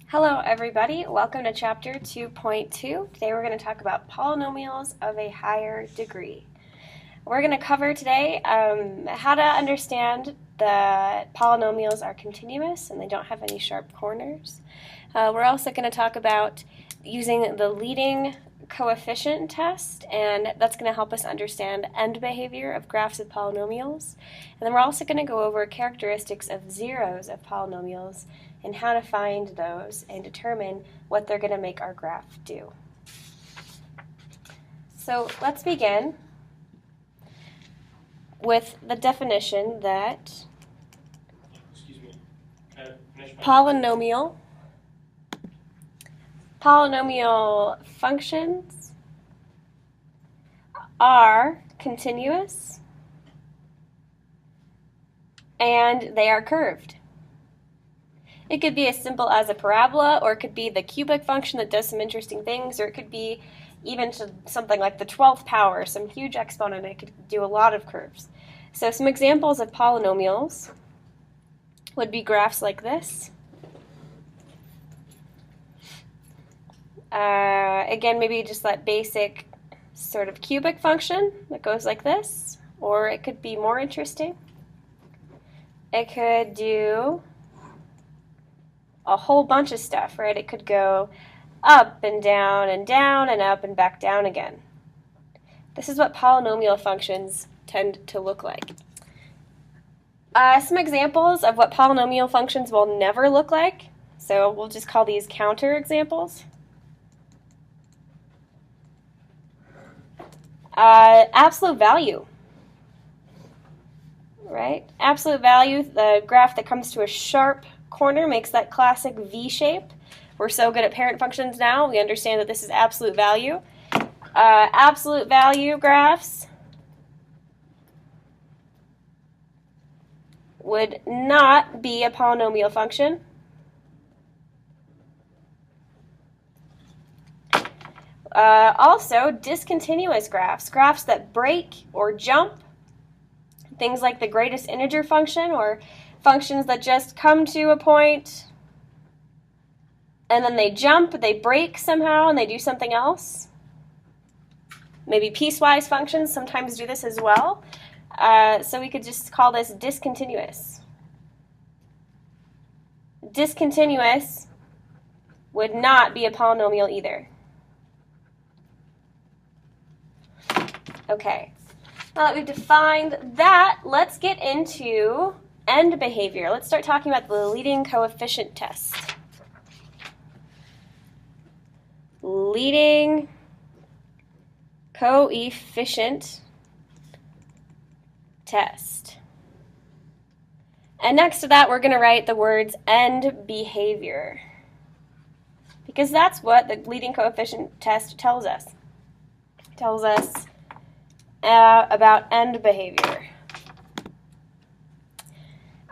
Hello everybody, welcome to chapter 2.2. Today we're going to talk about polynomials of a higher degree. We're going to cover today how to understand that polynomials are continuous and they don't have any sharp corners. We're also going to talk about using the leading coefficient test, and that's going to help us understand end behavior of graphs of polynomials. And then we're also going to go over characteristics of zeros of polynomials and how to find those and determine what they're going to make our graph do. So let's begin with the definition that polynomial functions are continuous and they are curved. It could be as simple as a parabola, or it could be the cubic function that does some interesting things, or it could be even something like the 12th power, some huge exponent. It could do a lot of curves. So some examples of polynomials would be graphs like this. Again, maybe just that basic sort of cubic function that goes like this, or it could be more interesting. It could do a whole bunch of stuff, right? It could go up and down and up and back down again. This is what polynomial functions tend to look like. Some examples of what polynomial functions will never look like. So we'll just call these counter examples. Absolute value, right? Absolute value, the graph that comes to a sharp corner makes that classic V shape. We're so good at parent functions now, we understand that this is absolute value. Absolute value graphs would not be a polynomial function. Also, discontinuous graphs, graphs that break or jump, things like the greatest integer function, or functions that just come to a point and then they jump, they break somehow, and they do something else. Maybe piecewise functions sometimes do this as well. So we could just call this discontinuous. Discontinuous would not be a polynomial either. Okay, now that we've defined that, let's get into end behavior. Let's start talking about the leading coefficient test. Leading coefficient test. And next to that, we're going to write the words end behavior, because that's what the leading coefficient test tells us. It tells us about end behavior.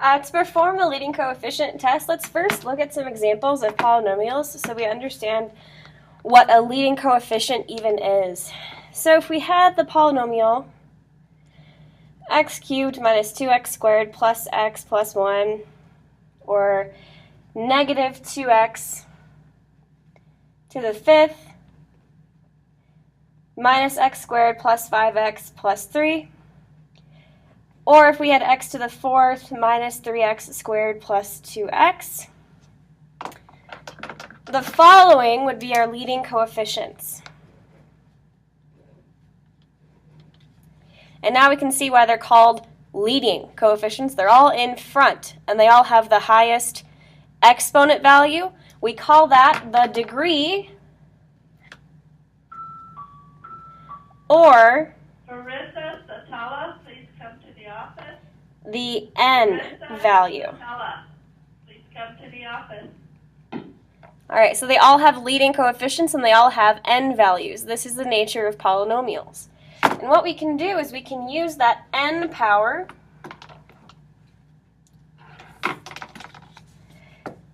To perform the leading coefficient test, let's first look at some examples of polynomials so we understand what a leading coefficient even is. So if we had the polynomial x cubed minus 2x squared plus x plus 1, or negative 2x to the 5th minus x squared plus 5x plus 3, or if we had x to the 4th minus 3x squared plus 2x, the following would be our leading coefficients. And now we can see why they're called leading coefficients. They're all in front, and they all have the highest exponent value. We call that the degree, or Marissa Satala, please come to the office. the n value. Satala, please come to the office. All right, so they all have leading coefficients and they all have n values. This is the nature of polynomials. And what we can do is we can use that n power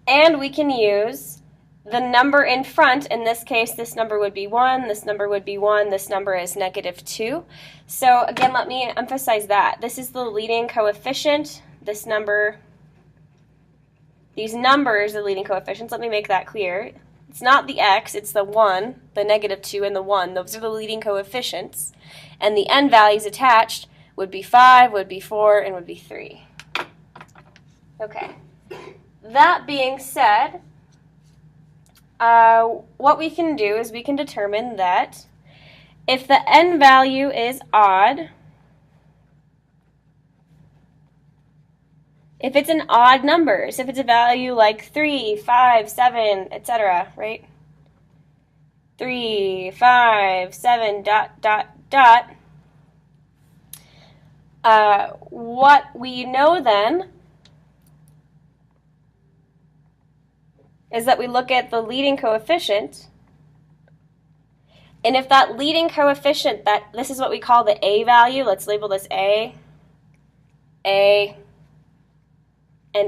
and we can use the number in front. In this case, this number would be 1, this number would be 1, this number is negative 2. So again, let me emphasize that. This is the leading coefficient. This number These numbers are leading coefficients. Let me make that clear. It's not the x, it's the 1, the -2, and the 1. Those are the leading coefficients. And the n values attached would be 5, would be 4, and would be 3. Okay. That being said, what we can do is we can determine that if the n value is odd, if it's an odd number, so if it's a value like 3, 5, 7, etc., right? 3, 5, 7, ... What we know then is that we look at the leading coefficient, and if that leading coefficient, this is what we call the A value, let's label this A, and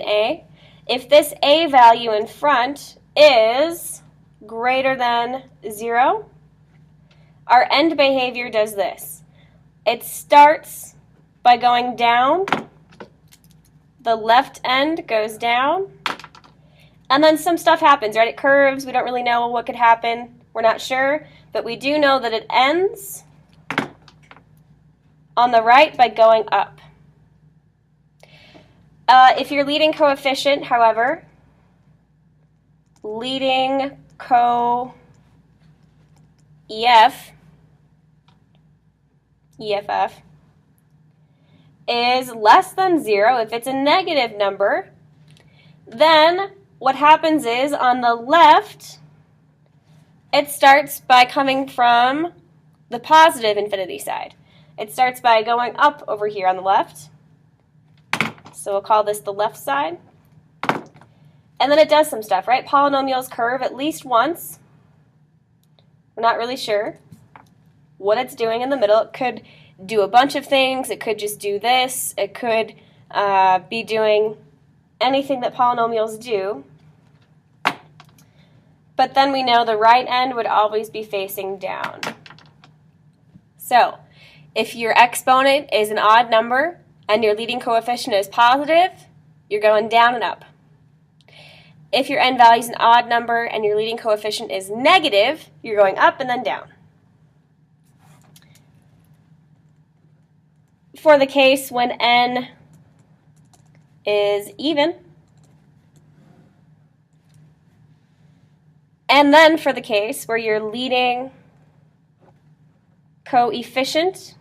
A. If this A value in front is greater than 0, our end behavior does this. It starts by going down, the left end goes down, and then some stuff happens, right? It curves, we don't really know what could happen, we're not sure, but we do know that it ends on the right by going up. If your leading coefficient, however, leading co-EF, EFF, is less than 0, if it's a negative number, then what happens is on the left, it starts by coming from the positive infinity side. It starts by going up over here on the left. So we'll call this the left side. And then it does some stuff, right? Polynomials curve at least once. We're not really sure what it's doing in the middle. It could do a bunch of things. It could just do this. It could be doing anything that polynomials do. But then we know the right end would always be facing down. So if your exponent is an odd number and your leading coefficient is positive, you're going down and up. If your n value is an odd number and your leading coefficient is negative, you're going up and then down. For the case when n is even, and then for the case where your leading coefficient,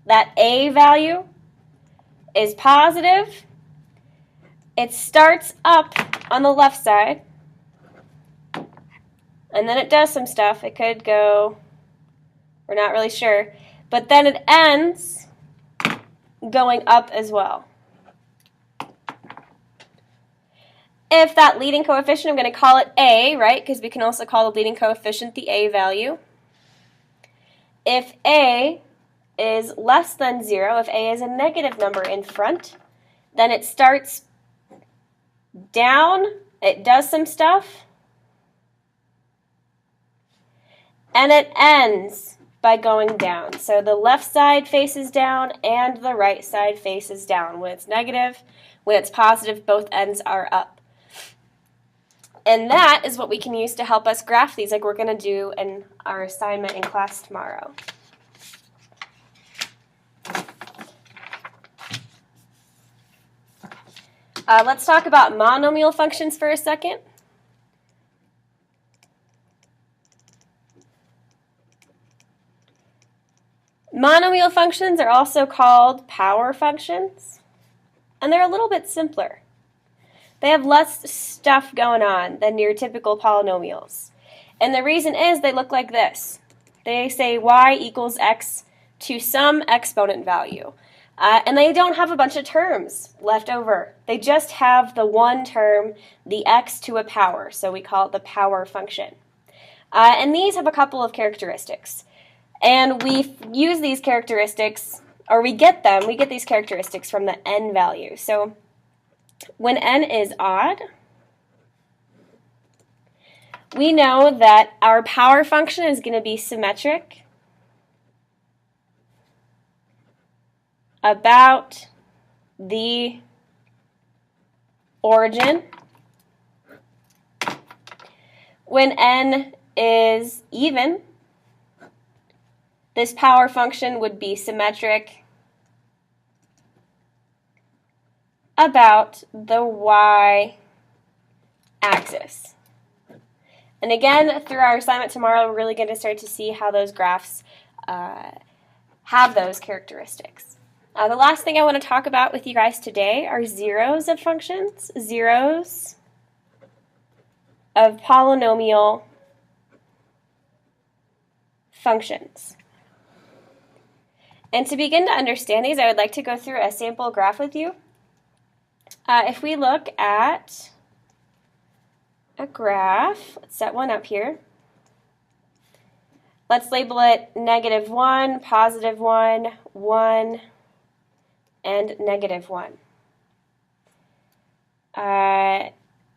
that A value, is positive, it starts up on the left side, and then it does some stuff. It could go, we're not really sure, but then it ends going up as well. If that leading coefficient, I'm going to call it A, right, because we can also call the leading coefficient the A value. If A is less than 0, if A is a negative number in front, then it starts down, it does some stuff, and it ends by going down. So the left side faces down and the right side faces down. When it's negative, when it's positive, both ends are up. And that is what we can use to help us graph these, like we're going to do in our assignment in class tomorrow. Let's talk about monomial functions for a second. Monomial functions are also called power functions, and they're a little bit simpler. They have less stuff going on than your typical polynomials. And the reason is they look like this. They say y equals x to some exponent value. And they don't have a bunch of terms left over. They just have the one term, the x to a power, so we call it the power function. And these have a couple of characteristics. And we use these characteristics, or we get these characteristics from the n value. So when n is odd, we know that our power function is going to be symmetric about the origin. When n is even, this power function would be symmetric about the y-axis. And again, through our assignment tomorrow, we're really going to start to see how those graphs have those characteristics. The last thing I want to talk about with you guys today are zeros of functions, zeros of polynomial functions. And to begin to understand these, I would like to go through a sample graph with you. If we look at a graph, let's set one up here. Let's label it -1, +1, 1, and -1.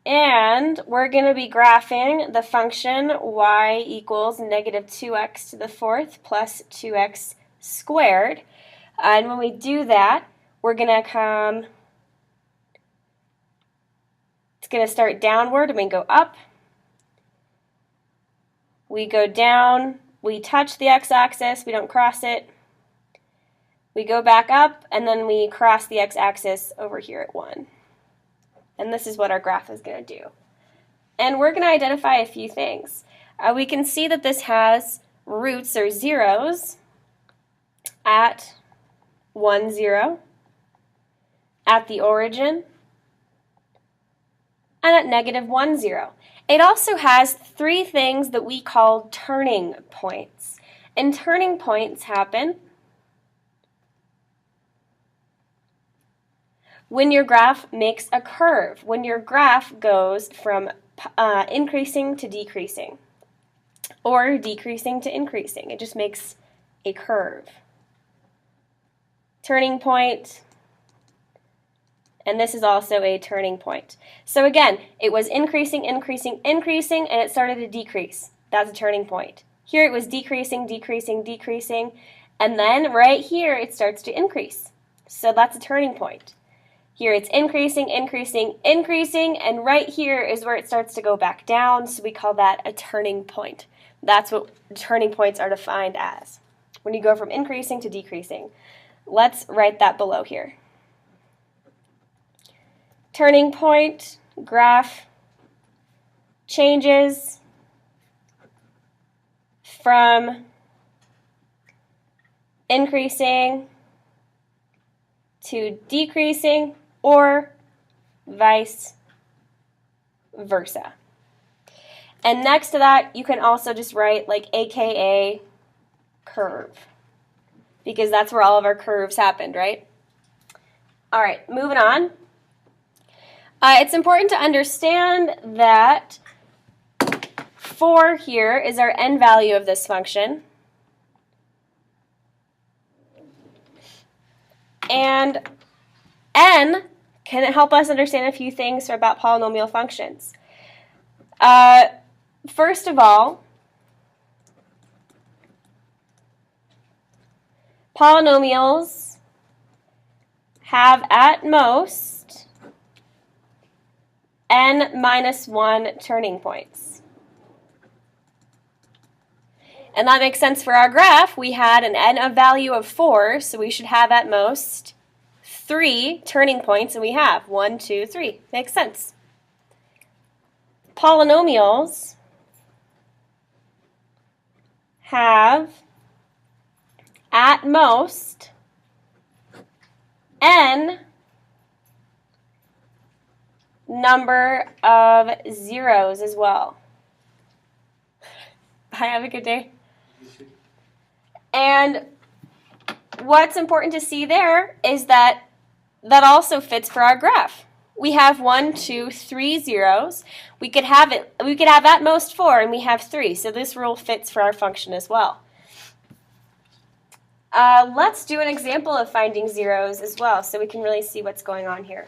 And we're going to be graphing the function y equals -2x to the fourth plus 2x squared. And when we do that, we're going to it's going to start downward and we go up. We go down, we touch the x-axis, we don't cross it. We go back up, and then we cross the x-axis over here at 1. And this is what our graph is going to do. And we're going to identify a few things. We can see that this has roots or zeros at 1, 0, at the origin, and at -1, 0. It also has 3 things that we call turning points. And turning points happen when your graph makes a curve, when your graph goes from increasing to decreasing, or decreasing to increasing. It just makes a curve. Turning point, and this is also a turning point. So again, it was increasing, increasing, increasing, and it started to decrease. That's a turning point. Here it was decreasing, decreasing, decreasing, and then right here it starts to increase. So that's a turning point. Here it's increasing, increasing, increasing, and right here is where it starts to go back down, so we call that a turning point. That's what turning points are defined as, when you go from increasing to decreasing. Let's write that below here. Turning point, graph changes from increasing to decreasing, or vice versa. And next to that, you can also just write like AKA curve, because that's where all of our curves happened, right? All right, moving on. It's important to understand that 4 here is our n value of this function. And n can help us understand a few things about polynomial functions. First of all, polynomials have at most n-1 turning points. And that makes sense for our graph. We had an n of value of 4, so we should have at most 3 turning points, and we have 1, 2, 3. Makes sense. Polynomials have at most n number of zeros as well. Bye, have a good day. And what's important to see there is that also fits for our graph. We have 1, 2, 3 zeros. We could have at most 4, and we have 3. So this rule fits for our function as well. Let's do an example of finding zeros as well, so we can really see what's going on here.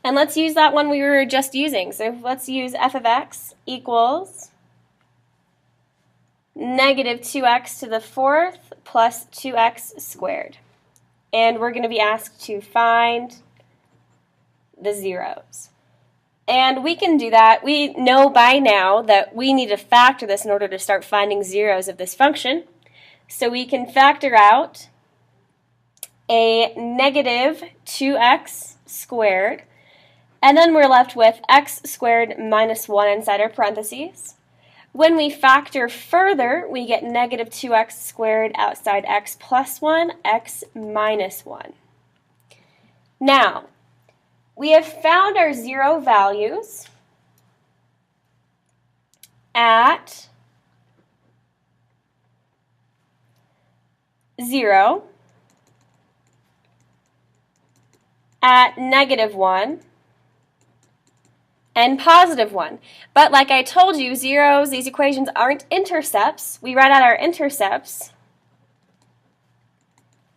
And let's use that one we were just using. So let's use f of x equals -2x to the fourth plus 2x squared. and we're going to be asked to find the zeros. And we can do that. We know by now that we need to factor this in order to start finding zeros of this function. So we can factor out a negative 2x squared, and then we're left with x squared minus 1 inside our parentheses. When we factor further, we get negative 2x squared outside x plus 1, x minus 1. Now, we have found our zero values at 0, at negative 1, and positive 1. But like I told you, zeros, these equations aren't intercepts. We write out our intercepts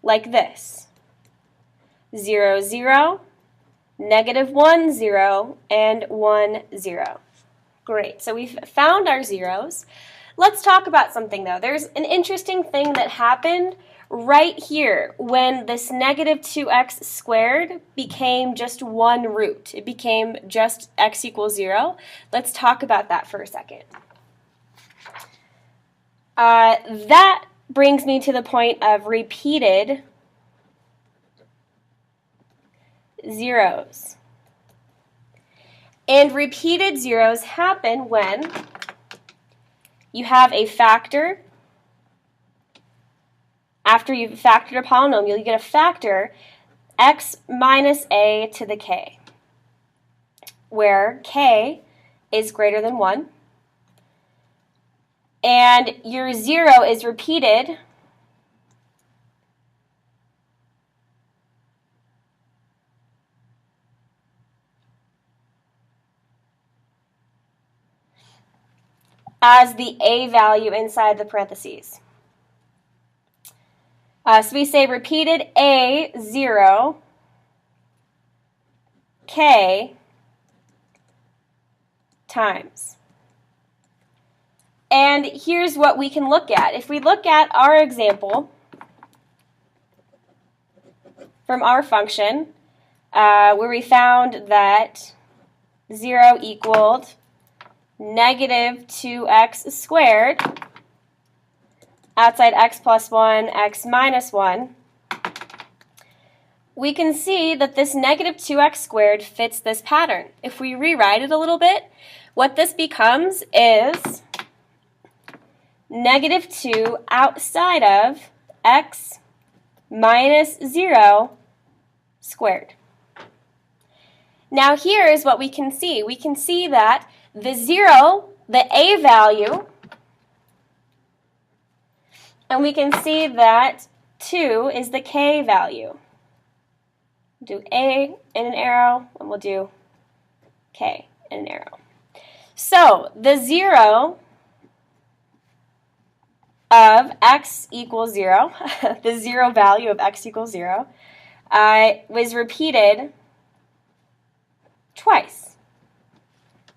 like this. 0, 0, negative 1, 0, and 1, 0. Great, so we've found our zeros. Let's talk about something though. There's an interesting thing that happened right here when this negative 2x squared became just one root. It became just x equals 0. Let's talk about that for a second. That brings me to the point of repeated zeros. And repeated zeros happen when you have a factor. After you've factored a polynomial, you get a factor x minus a to the k, where k is greater than 1. And your 0 is repeated as the a value inside the parentheses. So we say repeated a 0 k times. And here's what we can look at. If we look at our example from our function, where we found that 0 equaled negative 2x squared outside x plus 1, x minus 1, we can see that this negative 2x squared fits this pattern. If we rewrite it a little bit, what this becomes is negative 2 outside of x minus 0 squared. Now here is what we can see. We can see that the 0, the a value, and we can see that 2 is the k value. We'll do a in an arrow, and we'll do k in an arrow. So the 0 of x equals 0, the 0 value of x equals 0, was repeated twice.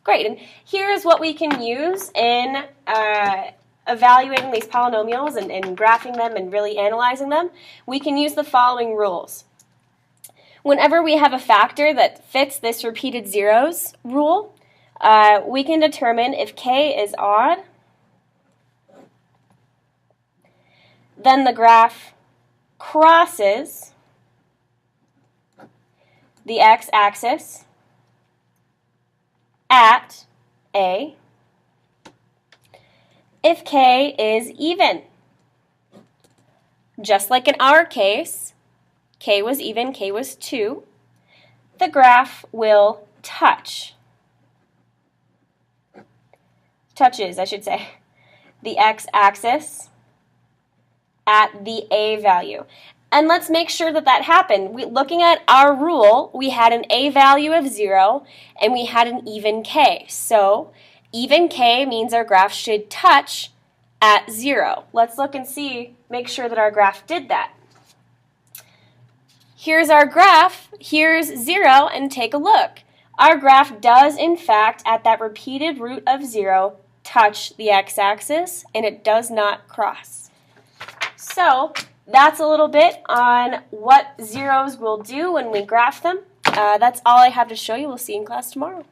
Great, and here's what we can use in evaluating these polynomials and graphing them and really analyzing them. We can use the following rules. Whenever we have a factor that fits this repeated zeros rule, we can determine if k is odd, then the graph crosses the x-axis at a. If k is even, just like in our case, k was even, k was 2, the graph will touches, I should say, the x-axis at the a value. And let's make sure that that happened. Looking at our rule, we had an a value of 0 and we had an even k. So even k means our graph should touch at 0. Let's look and see, make sure that our graph did that. Here's our graph, here's 0, and take a look. Our graph does, in fact, at that repeated root of 0, touch the x-axis, and it does not cross. So that's a little bit on what zeros will do when we graph them. That's all I have to show you. We'll see you in class tomorrow.